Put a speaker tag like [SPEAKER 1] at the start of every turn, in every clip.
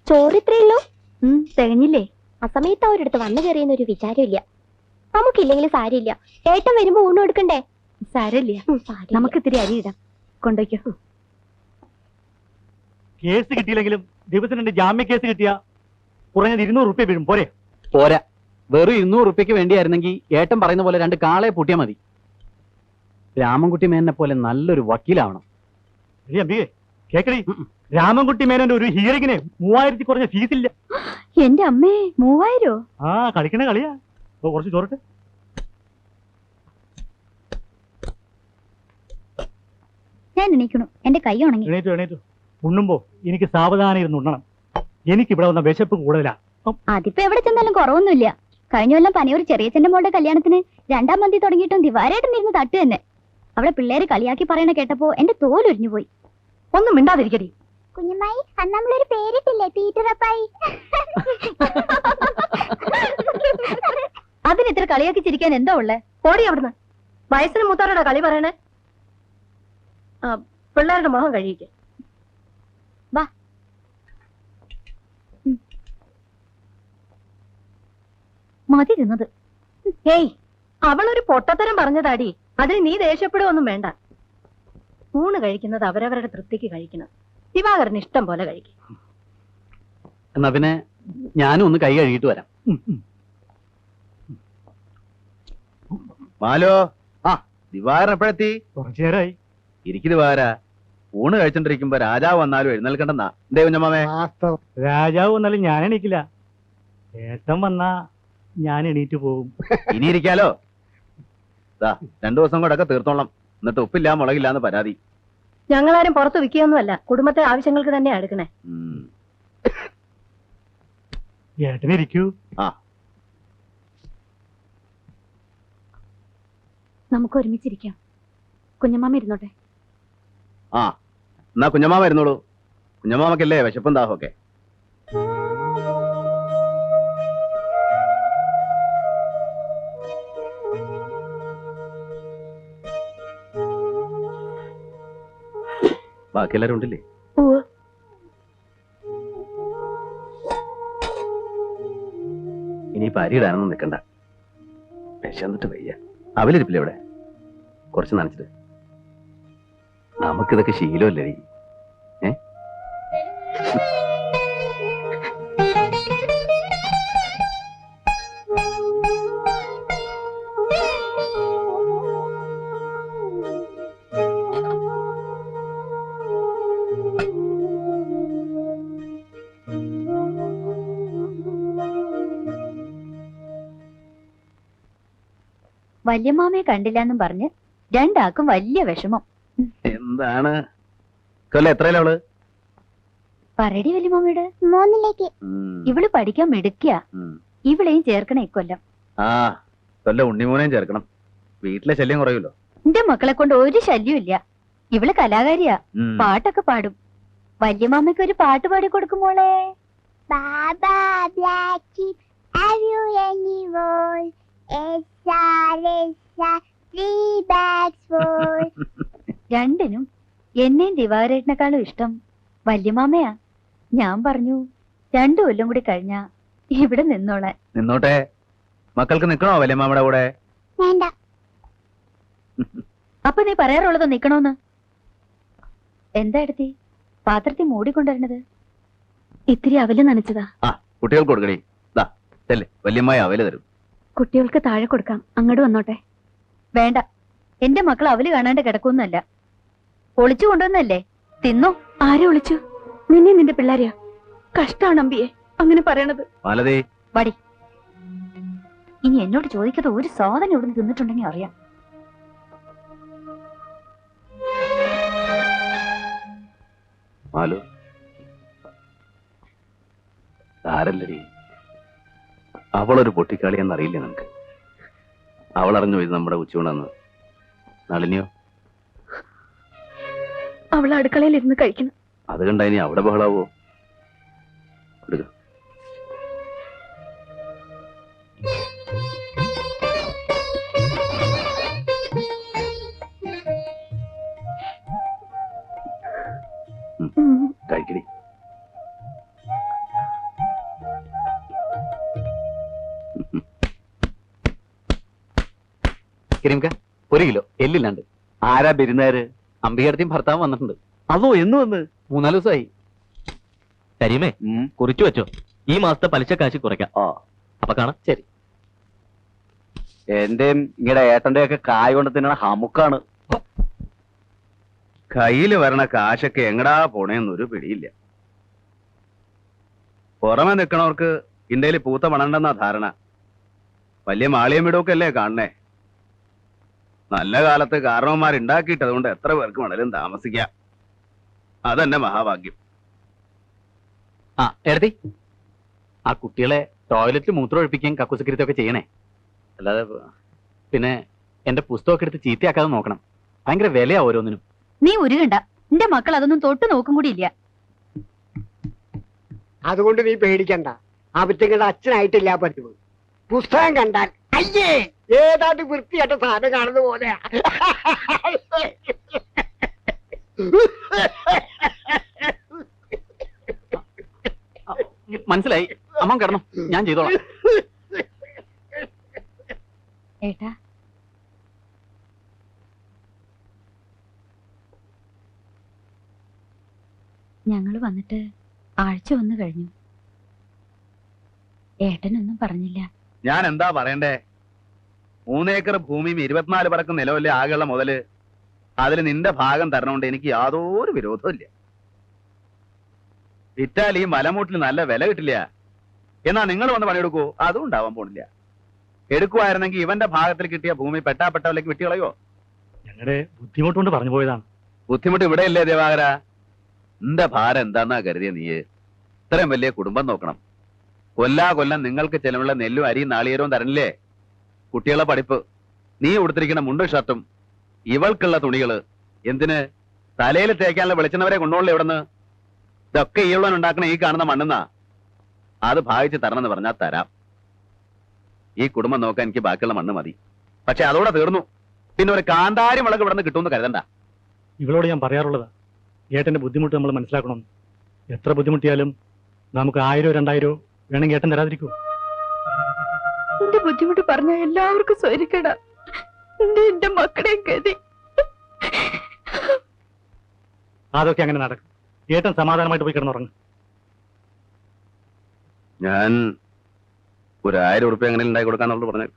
[SPEAKER 1] ചോറിത്രയുള്ളൂ. തികഞ്ഞില്ലേ? ആ സമയത്ത് അവരടുത്ത് വന്നു കയറിയെന്നൊരു വിചാരമില്ല. നമുക്കില്ലെങ്കിൽ സാരിയില്ല. ഏട്ടൻ വരുമ്പോ ഊണ് കൊടുക്കണ്ടേ? സാരമില്ല, നമുക്ക് ഇത്തിരി അരി ഇടാം. കൊണ്ടുവയ്ക്കോ.
[SPEAKER 2] കേസ് കിട്ടിയില്ലെങ്കിലും ദിവസം 2 ജാമ്യ കേസ് കിട്ടിയ കുറഞ്ഞത് 200 റുപ്യ വീഴും. പോരെ?
[SPEAKER 3] പോരാ, വെറും 200 റുപ്യക്ക് വേണ്ടിയായിരുന്നെങ്കിൽ ഏട്ടൻ പറയുന്ന പോലെ 2 കാളയെ പൂട്ടിയാൽ മതി. രാമൻകുട്ടി മേനനെ പോലെ നല്ലൊരു വക്കീലാവണം.
[SPEAKER 2] അമ്പികേ കേക്കടി, രാമൻകുട്ടി മേനോന്റെ ഒരു ഹിയറിങ്ങിന് 3000 കുറഞ്ഞ ഫീസില്ല.
[SPEAKER 1] എന്റെ അമ്മേ, 3000?
[SPEAKER 2] ആ കളിക്കണ കളിയാ. കുറച്ച് ചോറിട്ട്.
[SPEAKER 1] ഞാൻ എണീക്കണു, എന്റെ കൈ ഉണങ്ങി.
[SPEAKER 2] എണീറ്റു. ഉണ്ണുമ്പോ എനിക്ക് സാവധാനം ഇരുന്ന് ഉണ്ണണം. എനിക്ക് ഇവിടെ വന്ന വിശപ്പ് കൂടുതലാ.
[SPEAKER 1] അതിപ്പോ എവിടെ ചെന്നാലും കുറവൊന്നുമില്ല. കഴിഞ്ഞ കൊല്ലം പനിയൂർ ചെറിയച്ഛന്റെ മോളുടെ കല്യാണത്തിന് 2ാം മന്തി തുടങ്ങിയിട്ടും ദിവാരേട്ടൻ ഇരുന്ന് തട്ട് തന്നെ. അവിടെ പിള്ളേര് കളിയാക്കി പറയണ കേട്ടപ്പോ എന്റെ തോലൊരിഞ്ഞു പോയി. ഒന്നും മിണ്ടാതിരിക്കടി. കുഞ്ഞമ്മായി, അന്ന് നമ്മളൊരു പേരിട്ടില്ലേ, പീറ്ററപ്പായി. അതിന് ഇത്ര കളിയാക്കി ചിരിക്കാൻ എന്താ ഉള്ളേ? ഓടി അവിടുന്ന്. വയസ്സിന് മൂത്താറുടെ കളി പറയണേ. പിള്ളേരുടെ മുഖം കഴിയിക്കേ. വാ. മതി തിന്നത്. ഏയ്, അവളൊരു പൊട്ടത്തരം പറഞ്ഞതാടി. അതിന് നീ ദേഷ്യപ്പെടുവൊന്നും വേണ്ട. ഊണ് കഴിക്കുന്നത് അവരവരുടെ തൃപ്തിക്ക് കഴിക്കണം. ദിവാകരന് ഇഷ്ടം പോലെ കഴിക്കും.
[SPEAKER 3] എന്നാ പിന്നെ ഞാനും ഒന്ന് കൈ കഴുകിയിട്ട് വരാം.
[SPEAKER 4] മാലോ, ആ ദിവാകരൻ എപ്പോഴെത്തി?
[SPEAKER 2] കുറച്ചു നേരമായി.
[SPEAKER 4] ഇരിക്കു ദിവാകര. ഊണ് കഴിച്ചോണ്ടിരിക്കുമ്പോ രാജാവ് വന്നാലും എഴുന്നേൽക്കണ്ടെന്നാ എന്തേ കുഞ്ഞമ്മാമേ?
[SPEAKER 2] രാജാവ് വന്നാലും ഞാൻ എണീക്കില്ല. ഏട്ടൻ വന്നാ ഞാൻ എണീറ്റ് പോകും.
[SPEAKER 4] ഇനി ഇരിക്കാലോ. 2 ദിവസം കൂടെ ഒക്കെ തീർത്തോളാം. എന്നിട്ട് ഉപ്പില്ല മുളകില്ലാന്ന് പരാതി.
[SPEAKER 1] ഞങ്ങളാരും പുറത്ത് വിൽക്കുകയൊന്നുമല്ല, കുടുംബത്തെ ആവശ്യങ്ങൾക്ക് തന്നെ എടുക്കണേ.
[SPEAKER 2] ഏട്ടനിരിക്കൂ.
[SPEAKER 4] ആ,
[SPEAKER 1] നമുക്ക് ഒരുമിച്ചിരിക്കാം. കുഞ്ഞമ്മാമ ഇരുന്നോട്ടെ.
[SPEAKER 4] ആ എന്നാ കുഞ്ഞമ്മാമ ഇരുന്നോളൂ. കുഞ്ഞമ്മാമക്കല്ലേ വിശപ്പും ദാഹമൊക്കെ. ബാക്കി എല്ലാരും ഉണ്ടല്ലേ? ഇനി പരിയിടാനൊന്നും നിൽക്കണ്ട. വിശന്നിട്ട് വയ്യ. അവലിരിപ്പില്ല ഇവിടെ? കുറച്ച് നനച്ചിട്ട്. നമുക്കിതൊക്കെ ശീലമല്ലേ?
[SPEAKER 1] വല്യമാമയെ കണ്ടില്ലെന്നും പറഞ്ഞ് 2 ആൾക്കും വലിയ വിഷമം.
[SPEAKER 4] എന്താണ് കൊല്ലം? എത്രയല്ല അവള്?
[SPEAKER 1] പറയടി വല്യമാമയുടെ. 3ലേക്ക്. ഇവള് പഠിക്കാൻ മിടുക്കിയ. ഇവളെയും ചേർക്കണേ ഇക്കൊല്ലം.
[SPEAKER 4] ആ കൊല്ലം ഉണ്ണിമൂനെയും ചേർക്കണം. വീട്ടിലെ ശല്യം കുറയുമല്ലോ.
[SPEAKER 1] എന്റെ മക്കളെ കൊണ്ട് ഒരു ശല്യം ഇല്ല. ഇവള് കലാകാരിയാ, പാട്ടൊക്കെ പാടും. വല്യമാമയ്ക്ക് ഒരു പാട്ട് പാടി കൊടുക്കുമോളെ. രണ്ടിനും എന്നെയും ദിവാകരേട്ടനെക്കാളും ഇഷ്ടം വല്യമാമയാ. ഞാൻ പറഞ്ഞു 2 കൊല്ലം കൂടി കഴിഞ്ഞാ ഇവിടെ നിന്നോളെ.
[SPEAKER 4] നിന്നോട്ടെ. മക്കൾക്ക് നിക്കണോ വല്യമാമയുടെ കൂടെ?
[SPEAKER 1] വേണ്ട. അപ്പൊ നീ പറയാറുള്ളത് നിക്കണോന്ന്? എന്താ എടുത്തി പാത്രത്തിൽ മൂടിക്കൊണ്ടുവരണത്? ഇത്തിരി അവല് നനച്ചതാ.
[SPEAKER 4] ആ കുട്ടികൾക്ക് കൊടുക്കണേ. വല്യമായ അവല് തരും.
[SPEAKER 1] കുട്ടികൾക്ക് താഴെ കൊടുക്കാം. അങ്ങോട്ട് വന്നോട്ടെ. വേണ്ട, എന്റെ മക്കൾ അവല് കാണാണ്ട് കിടക്കുന്നല്ല. ഒളിച്ചു കൊണ്ടുവന്നല്ലേ, തിന്നോ. ആരെ ഒളിച്ചു? നിന്നെ നിന്റെ പിള്ളേരെയാ. കഷ്ടാണ് അമ്പിയെ അങ്ങനെ പറയണത്. വടി. ഇനി എന്നോട് ചോദിക്കാതെ ഒരു സാധനം ഇവിടെ തിന്നിട്ടുണ്ടെങ്കിൽ അറിയാം.
[SPEAKER 4] ആരല്ലടി അവളൊരു പൊട്ടിക്കാളിയെന്നറിയില്ലേ നിനക്ക്? അവളറിഞ്ഞു ഇത് നമ്മുടെ ഉച്ചയൂണെന്ന്. നളിനിയോ?
[SPEAKER 1] അവൾ അടുക്കളയിൽ ഇരുന്ന് കഴിക്കണം.
[SPEAKER 4] അത് കണ്ട ഇനി അവിടെ ബഹളാവോ? കഴിക്കടി.
[SPEAKER 3] കിരീംക 1 കിലോ എല്ലില്ലാണ്ട്.
[SPEAKER 4] ആരാ ബിരുന്നേര്?
[SPEAKER 3] അമ്പികടത്തിയും ഭർത്താവ് വന്നിട്ടുണ്ട്.
[SPEAKER 4] അതോ എന്ന് വന്ന്?
[SPEAKER 3] 3-4 ദിവസമായി.
[SPEAKER 5] കരീമേ കുറിച്ചു വെച്ചോ, ഈ മാസത്തെ പലിശ കാശ് കുറയ്ക്കാം.
[SPEAKER 4] ഓ
[SPEAKER 5] അപ്പൊ കാണാം.
[SPEAKER 3] ശരി.
[SPEAKER 4] എന്റെയും ഇങ്ങടെ ഏട്ടന്റെ ഒക്കെ കായ് കൊണ്ട് തിന്നണ ഹമുക്കാണ്. കയ്യില് വരണ കാശൊക്കെ എങ്ങടാ പോണേന്നൊരു പിടിയില്ല. പുറമെ നിക്കണവർക്ക് ഇന്ത്യയിൽ പൂത്ത പണണ്ടെന്നാ ധാരണ. വലിയ മാളിയം വീടൊക്കെ അല്ലേ കാണണേ. നല്ല കാലത്ത് കാരണവന്മാരുണ്ടാക്കിയിട്ട് അതുകൊണ്ട് എത്ര പേർക്ക് വേണേലും താമസിക്കാം. അതെന്നെ മഹാഭാഗ്യം.
[SPEAKER 3] ആ എടത്തി, ആ കുട്ടികളെ ടോയ്ലറ്റിൽ മൂത്രം ഒഴിപ്പിക്കുകയും കക്കുസക്കരിത്തൊക്കെ ചെയ്യണേ. അല്ലാതെ പിന്നെ എന്റെ പുസ്തകമൊക്കെ എടുത്ത് ചീത്തയാക്കാതെ നോക്കണം. ഭയങ്കര വിലയാ ഓരോന്നിനും.
[SPEAKER 1] നീ ഉരുകണ്ട, നിന്റെ മക്കൾ അതൊന്നും തൊട്ട് നോക്കും കൂടി ഇല്ല.
[SPEAKER 6] അതുകൊണ്ട് നീ പേടിക്കണ്ട. അവറ്റങ്ങളുടെ അച്ഛനായിട്ടില്ല പറ്റുമോ? പുസ്തകം കണ്ടാൽ അയ്യേ ഏതാണ്ട് വൃത്തിയായിട്ട് സാധനം കാണുന്ന പോലെയാ.
[SPEAKER 3] മനസ്സിലായി. അമ്മ കിടന്നു, ഞാൻ ചെയ്തോളാം.
[SPEAKER 1] ഏട്ടാ, ഞങ്ങള് വന്നിട്ട് ആഴ്ച 1 കഴിഞ്ഞു. ഏട്ടനൊന്നും പറഞ്ഞില്ല.
[SPEAKER 4] ഞാൻ എന്താ പറയണ്ടേ? 3 ഏക്കർ ഭൂമിയും 24 പറക്കും നിലവിലെ ആകെയുള്ള മുതല്. അതിൽ നിന്റെ ഭാഗം തരണോണ്ട് എനിക്ക് യാതൊരു വിരോധവും ഇല്ല. വിറ്റാൽ ഈ മലമൂട്ടിൽ നല്ല വില കിട്ടില്ല. എന്നാ നിങ്ങൾ വന്ന് പണിയെടുക്കൂ, അതും ഉണ്ടാവാൻ പോണില്ല. എടുക്കുവായിരുന്നെങ്കിൽ ഇവന്റെ ഭാഗത്തിൽ കിട്ടിയ ഭൂമി പെട്ടാപ്പെട്ടവലേക്ക് വിട്ടുകളയോ?
[SPEAKER 2] ഞങ്ങളുടെ ബുദ്ധിമുട്ട് കൊണ്ട് പറഞ്ഞു പോയതാണ്.
[SPEAKER 4] ബുദ്ധിമുട്ട് ഇവിടെ ഇല്ലേ ദേവാകര? നിന്റെ ഭാരം എന്താന്നാ കരുതിയ നീ? ഇത്രയും വലിയ കുടുംബം നോക്കണം. കൊല്ലം നിങ്ങൾക്ക് ചെലവുള്ള നെല്ലും അരിയും നാളികേരവും തരണില്ലേ? കുട്ടികളെ പഠിപ്പ്, നീ ഉടുത്തിരിക്കുന്ന മുണ്ടും ഷർട്ടും, ഇവൾക്കുള്ള തുണികള്, എന്തിന് തലയിൽ തേക്കാനുള്ള വെളിച്ചെണ്ണവരെ കൊണ്ടുപോകണല്ലോ ഇവിടുന്ന്. ഇതൊക്കെ ഈവളൻ ഉണ്ടാക്കണ ഈ കാണുന്ന മണ്ണെന്നാ. അത് ഭാവിച്ച് തരണമെന്ന് പറഞ്ഞാൽ തരാം. ഈ കുടുംബം നോക്കാൻ എനിക്ക് ബാക്കിയുള്ള മണ്ണ് മതി. പക്ഷെ അതോടെ തീർന്നു. പിന്നെ ഒരു കാന്താരി മുളക് ഇവിടെ നിന്ന് കിട്ടുമെന്ന് കരുതണ്ട.
[SPEAKER 2] ഇവളോട് ഞാൻ പറയാറുള്ളതാ, ഏട്ടന്റെ ബുദ്ധിമുട്ട് നമ്മൾ മനസ്സിലാക്കണം. എത്ര ബുദ്ധിമുട്ടിയാലും നമുക്ക് 1000-2000 വേണമെങ്കിൽ ഏട്ടൻ തരാതിരിക്കൂ.
[SPEAKER 1] എന്റെ ബുദ്ധിമുട്ട് പറഞ്ഞ എല്ലാവർക്കും സ്വരിക്കട. എന്റെ മക്കളെ ഗതി.
[SPEAKER 2] അതൊക്കെ അങ്ങനെ നടക്കും. ഏട്ടൻ സമാധാനമായിട്ട് പോയി കിടന്നുറങ്ങും.
[SPEAKER 4] ഞാൻ ഒരു 1000 ഉറുപ്പ്യ എങ്ങനെ ഉണ്ടാക്കി കൊടുക്കാന്നുള്ളത് പറഞ്ഞു.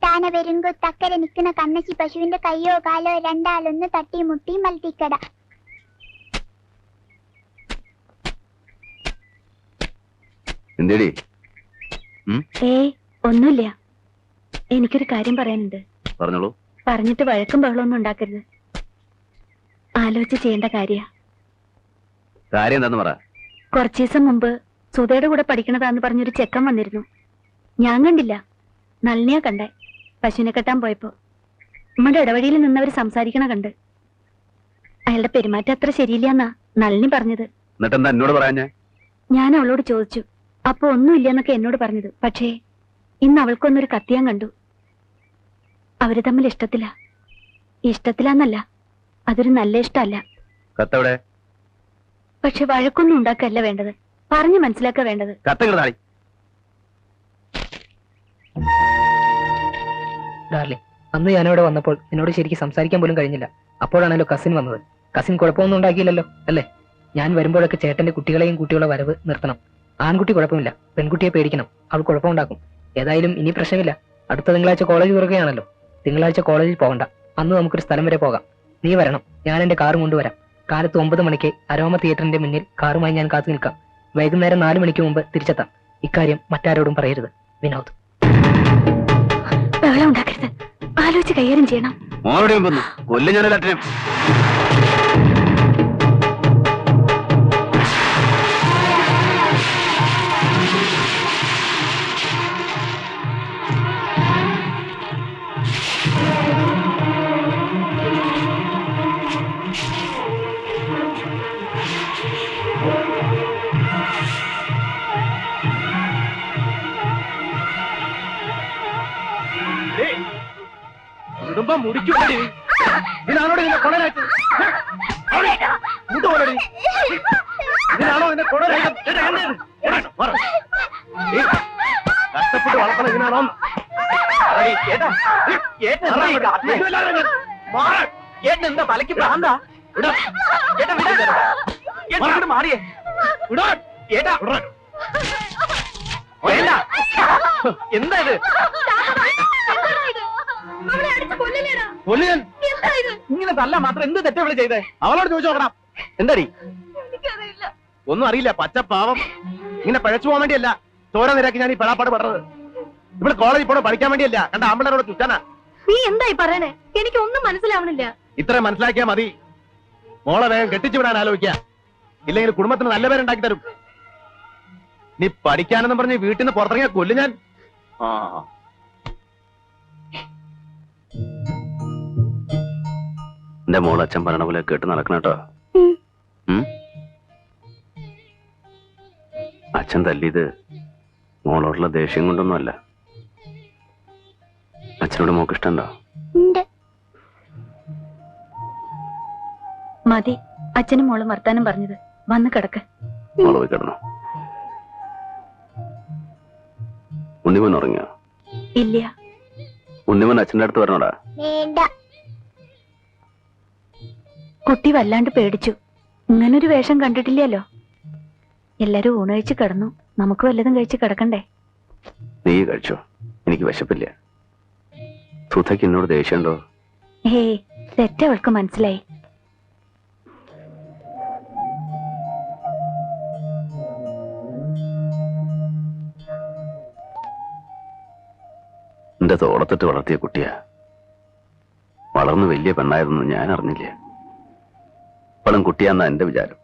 [SPEAKER 7] താന വരുങ്കോ തക്കരെ നിൽക്കുന്ന കണ്ണശി പശുവിന്റെ കയ്യോ കാലോ രണ്ടാലൊന്ന് തട്ടി മുട്ടി മൽത്തിക്കട.
[SPEAKER 4] എന്തേടി?
[SPEAKER 1] ഒന്നുമില്ല. എനിക്കൊരു കാര്യം പറയാനുണ്ട്.
[SPEAKER 4] പറഞ്ഞോളൂ.
[SPEAKER 1] പറഞ്ഞിട്ട് വഴക്കും ബഹളമൊന്നും ഉണ്ടാക്കരുത്. ആലോചിച്ച് ചെയ്യേണ്ട കാര്യ.
[SPEAKER 4] കാര്യം എന്താന്ന് പറ.
[SPEAKER 1] കുറച്ചു ദിവസം മുമ്പ് സുധയുടെ കൂടെ പഠിക്കണതാന്ന് പറഞ്ഞൊരു ചെക്കൻ വന്നിരുന്നു. ഞാൻ കണ്ടില്ല, നളിനിയാ കണ്ടേ. പശുവിനെ കെട്ടാൻ പോയപ്പോ നമ്മുടെ ഇടവഴിയിൽ നിന്നവർ സംസാരിക്കണ കണ്ട്. അയാളുടെ പെരുമാറ്റം അത്ര ശരിയില്ലാന്നാ നളിനി പറഞ്ഞത്.
[SPEAKER 4] എന്നിട്ടെന്താ എന്നോട് പറയാഞ്ഞേ?
[SPEAKER 1] ഞാൻ അവളോട് ചോദിച്ചു. അപ്പൊ ഒന്നുമില്ലെന്നൊക്കെ എന്നോട് പറഞ്ഞത്. പക്ഷേ ഇന്ന് അവൾക്കൊന്നൊരു കത്തിയാൻ കണ്ടു. അവര് തമ്മിൽ ഇഷ്ടത്തിലാന്നല്ല, അതൊരു നല്ല ഇഷ്ടമല്ല.
[SPEAKER 4] കത്തവിടെ?
[SPEAKER 1] പക്ഷെ വഴക്കൊന്നും ഉണ്ടാക്കല്ല വേണ്ടത്, പറഞ്ഞു മനസ്സിലാക്ക വേണ്ടത്.
[SPEAKER 4] കത്തുകളായി
[SPEAKER 8] ഡാർലിംഗ്, അന്ന് ഞാനിവിടെ വന്നപ്പോൾ എന്നോട് ശരിക്കും സംസാരിക്കാൻ പോലും കഴിഞ്ഞില്ല. അപ്പോഴാണല്ലോ കസിൻ വന്നത്. കസിൻ കുഴപ്പമൊന്നും ഉണ്ടാക്കിയില്ലല്ലോ അല്ലേ? ഞാൻ വരുമ്പോഴൊക്കെ ചേട്ടന്റെ കുട്ടികളെയും കുട്ടികളെ വരവ് നിർത്തണം. ആൺകുട്ടി കുഴപ്പമില്ല, പെൺകുട്ടിയെ പേടിക്കണം, അവൾ കുഴപ്പമുണ്ടാക്കും. ഏതായാലും ഇനി പ്രശ്നമില്ല. അടുത്ത തിങ്കളാഴ്ച കോളേജ് തുറക്കുകയാണല്ലോ. തിങ്കളാഴ്ച കോളേജിൽ പോകണ്ട, അന്ന് നമുക്കൊരു സ്ഥലം വരെ പോകാം. നീ വരണം, ഞാൻ എന്റെ കാർ കൊണ്ടുവരാം. കാലത്ത് 9 മണിക്ക് അരോമ തിയേറ്ററിന്റെ മുന്നിൽ കാറുമായി ഞാൻ കാത്തു നിൽക്കാം. വൈകുന്നേരം 4 മണിക്ക് മുമ്പ് തിരിച്ചെത്താം. ഇക്കാര്യം മറ്റാരോടും പറയരുത്. വിനോദ്.
[SPEAKER 1] ബഹളം ഉണ്ടാക്കരുത്, ആലോചിച്ച് കൈകാര്യം ചെയ്യണം.
[SPEAKER 4] മോനോടെയും വന്നു കൊല്ലം ഞാനൊരറ്റം.
[SPEAKER 5] കുടുംബം മുടിക്കൂടി. ഇതിനാണോടി നിന്നെ കൊടലായിട്ട്? കൂട്ടുപോലടി. ഇതിനാണോ നിന്നെ കൊടലായിട്ട്? കഷ്ടപ്പെട്ട് വളർത്തണം ഇതിനാണോ? എന്താ തലയ്ക്ക് ഭ്രാന്താ? മാറിയേ എന്താ ഇത്? ഇങ്ങനെ തല്ല മാത്രം എന്ത് തെറ്റാ ഇവിടെ ചെയ്തേ? അവളോട് ചോദിച്ചു നോക്കണം. എന്താടി? ഒന്നും അറിയില്ല, പച്ചപ്പാവം. ഇങ്ങനെ പഴച്ചു പോകാൻ വേണ്ടിയല്ല ചോര നിരക്കി ഞാൻ ഈ പെടാപ്പാട് പെടുന്നത്. ഇവിടെ കോളേജിൽ പോണോ പഠിക്കാൻ വേണ്ടിയല്ല, കണ്ട ആമ്പിളരോട് ചുറ്റാനാ.
[SPEAKER 1] നീ എന്തായി പറയണേ? എനിക്കൊന്നും മനസ്സിലാവണില്ല.
[SPEAKER 5] ഇത്ര മനസ്സിലാക്കിയാ മതി. മോളെ വേഗം കെട്ടിച്ചു വിടാൻ ആലോചിക്കുക, ഇല്ലെങ്കിൽ കുടുംബത്തിന് നല്ല പേരുണ്ടാക്കി തരും. നീ പഠിക്കാനെന്ന് പറഞ്ഞ് വീട്ടിൽ നിന്ന് പുറത്തിറങ്ങിയാ കൊല്ലു ഞാൻ.
[SPEAKER 4] എന്റെ മോൾ അച്ഛൻ പറയണ പോലെ കേട്ട് നടക്കണം കേട്ടോ. അച്ഛൻ തല്ലിയത് മോളോടുള്ള ദേഷ്യം കൊണ്ടൊന്നുമല്ല. അച്ഛനോട് മോക്ക് ഇഷ്ടണ്ടോ?
[SPEAKER 1] മതി, അച്ഛനും മോളും വർത്താനം പറഞ്ഞത്. വന്ന് കിടക്ക്.
[SPEAKER 4] മോള് പോയി കിടന്നു. ഉണ്ണിമോൻ ഉറങ്ങിയോ?
[SPEAKER 1] ഇല്ല.
[SPEAKER 4] ഉണ്ണിമോൻ അച്ഛൻ്റെ അടുത്ത് വരണോടാ.
[SPEAKER 7] വേണ്ട.
[SPEAKER 1] കുട്ടി വല്ലാണ്ട് പേടിച്ചു. ഇങ്ങനൊരു വേഷം കണ്ടിട്ടില്ലല്ലോ. എല്ലാരും ഊണ് കഴിച്ച് കിടന്നു. നമുക്ക് വല്ലതും കഴിച്ച് കിടക്കണ്ടേ?
[SPEAKER 4] നീ കഴിച്ചോ, എനിക്ക് വിശപ്പില്ല. സുധയ്ക്ക് എന്നോട് ദേഷ്യമുണ്ടോ?
[SPEAKER 1] ഏയ്, തെറ്റ് അവൾക്ക് മനസ്സിലായി.
[SPEAKER 4] എന്റെ തോളത്തിട്ട് വളർത്തിയ കുട്ടിയാ. വളർന്ന് വലിയ പെണ്ണായതൊന്നും ഞാൻ അറിഞ്ഞില്ല. ഇപ്പോഴും കുട്ടിയാന്നാ എന്റെ വിചാരം.